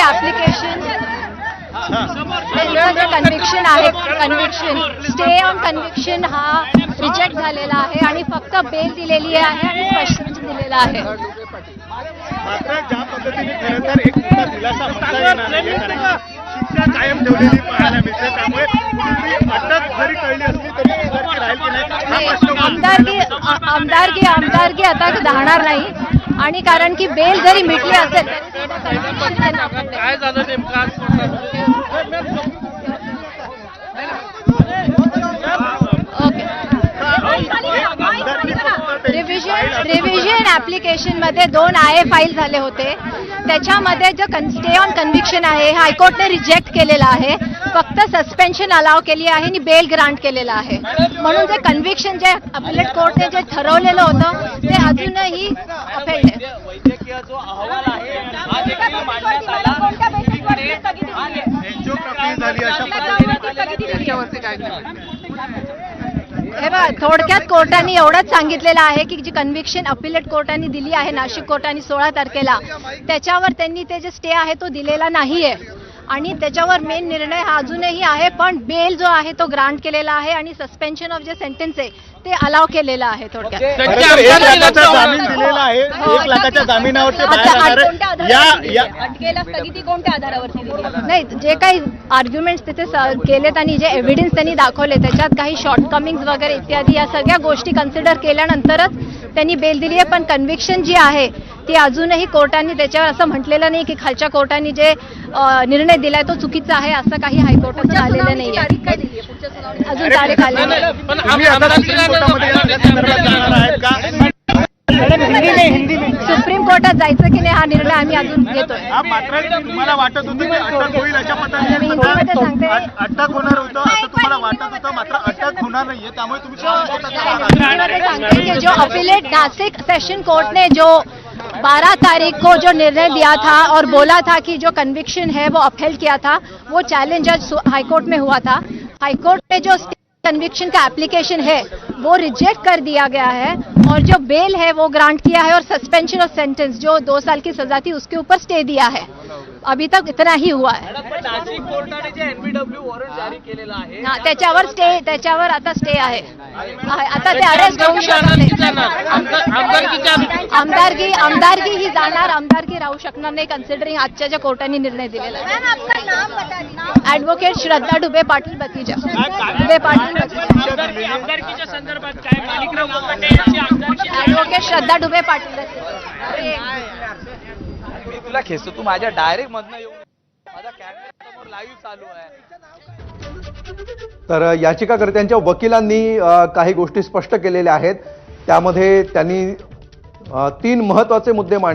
Application बेलचं जे conviction आहे, conviction stay on conviction हा रिजेक्ट झालेला आहे आणि फक्त बेल दिलेली आहे आणि सस्पेन्शन दिलेला आहे. मात्र ज्या पद्धतीने खरं तर एक मोठा दिलासा म्हणता येणार नाही, कारण शिक्षा कायम ठेवलेली पाहायला मिळते. त्यामुळे कुठेतरी अटक जरी कळली असली तरी आमदारकी राहील की नाही हा प्रश्न आमदारकी आता राहणार नाही. आणि कारण की बेल जरी मिटली असेल काय झालं नेमकं रिव्हिजन ऍप्लिकेशन मध्ये 2 IA फाईल झाले होते. त्याच्यामध्ये जो स्टे ऑन कन्व्हिक्शन आहे हायकोर्टने रिजेक्ट केलेला आहे. फक्त सस्पेन्शन अलाव केली आहे आणि बेल ग्रांट केलेला आहे. म्हणून जे कन्व्हिक्शन जे अपिलेट कोर्टने जे ठरवलेलं होतं ते अजूनही अपेंड आहे. वैद्यकीय जो अहवाल आहे हा देखील मांडण्यात आला. एन्जिओग्राफी झाली अशा पद्धतीने हे बघा, थोडक्यात कोर्टाने एवढंच सांगितलेलं आहे की जी कन्व्हिक्शन अपिलेट कोर्टाने दिली आहे नाशिक कोर्टाने 16 तारखेला, त्याच्यावर त्यांनी ते जे स्टे आहे तो दिलेला नाहीये आणि त्याच्यावर मेन निर्णय हा अजूनही आहे. पण बेल जो आहे तो ग्रांट केलेला आहे आणि सस्पेन्शन ऑफ जे सेंटेन्स आहे ते अलाव केलेलं आहे. थोडक्यात 1 लाखाचा जामीन दिलेला आहे. 1 लाखाच्या जामिनावर ते बाहेर जाणार आहे. या अटकेला स्थगिती कोणत्या आधारावरती नाही, जे काही आर्ग्युमेंट्स तिथे केलेत आणि जे एव्हिडन्स त्यांनी दाखवले त्याच्यात काही शॉर्टकमिंग्स वगैरे इत्यादी या सगळ्या गोष्टी कन्सिडर केल्यानंतरच त्यांनी बेल दिली आहे. पण कन्व्हिक्शन जी आहे ती अजूनही कोर्टाने त्याच्यावर असं म्हटलेलं नाही की खालच्या कोर्टाने जे निर्णय दिलाय तो चुकीचा आहे, असं काही हायकोर्टाचं आलेलं नाहीये. अजून तारीख आलेली नाही. सुप्रीम कोर्टात जायचं की नाही हा निर्णय आम्ही अजून घेतोय. मात्र तुम्हाला वाटत होतं की अटक होईल अशा मी हिंदीमध्ये सांगते. अटक होणार होतं असं तुम्हाला वाटत होतं, मात्र अटक होणार नाहीये. त्यामुळे तुम्ही हिंदीमध्ये सांगते कि जो अपीलेट नासिक सेशन कोर्ट ने जो 12 तारीख को जो निर्णय दिया था और बोला था कि जो कन्विक्शन है वो अपहेल्ड किया था, वो चैलेंज हाईकोर्ट में हुआ था. हाईकोर्ट ने जो कन्विक्शन का एप्लीकेशन है वो रिजेक्ट कर दिया गया है और जो बेल है वो ग्रांट किया है और सस्पेंशन ऑफ सेंटेंस जो 2 साल की सजा थी उसके ऊपर स्टे दिया है. अभी तक इतना ही हुआ है. नाशिक कोर्टाने जे NBW वॉरंट जारी केलेला आहे त्याच्यावर आता स्टे आहे. आता ते अरेस्ट होऊ शकत नाही. आमदारकी ही जाणार, आमदारकी राहू शकणार नाही कन्सिडरिंग आजच्या ज्या कोर्टाने निर्णय दिलेला आहे. ऍडव्होकेट श्रद्धा डुबे पाटील बतीजा. डुबे पाटील आमदारकीच्या संदर्भात काय माणिकराव कोकाटे यांची आमदारकी ऍडव्होकेट श्रद्धा डुबे पाटील. मी तुला खेचतो, तू माझ्या डायरेक्ट मधनं येऊन माझा कॅमेरा समोर लाईव्ह चालू आहे. तर याचिकाकर्त्यांच्या वकिलांनी काही गोष्टी स्पष्ट केलेल्या आहेत. त्यामध्ये त्यांनी 3 महत्त्वाचे मुद्दे मांडले.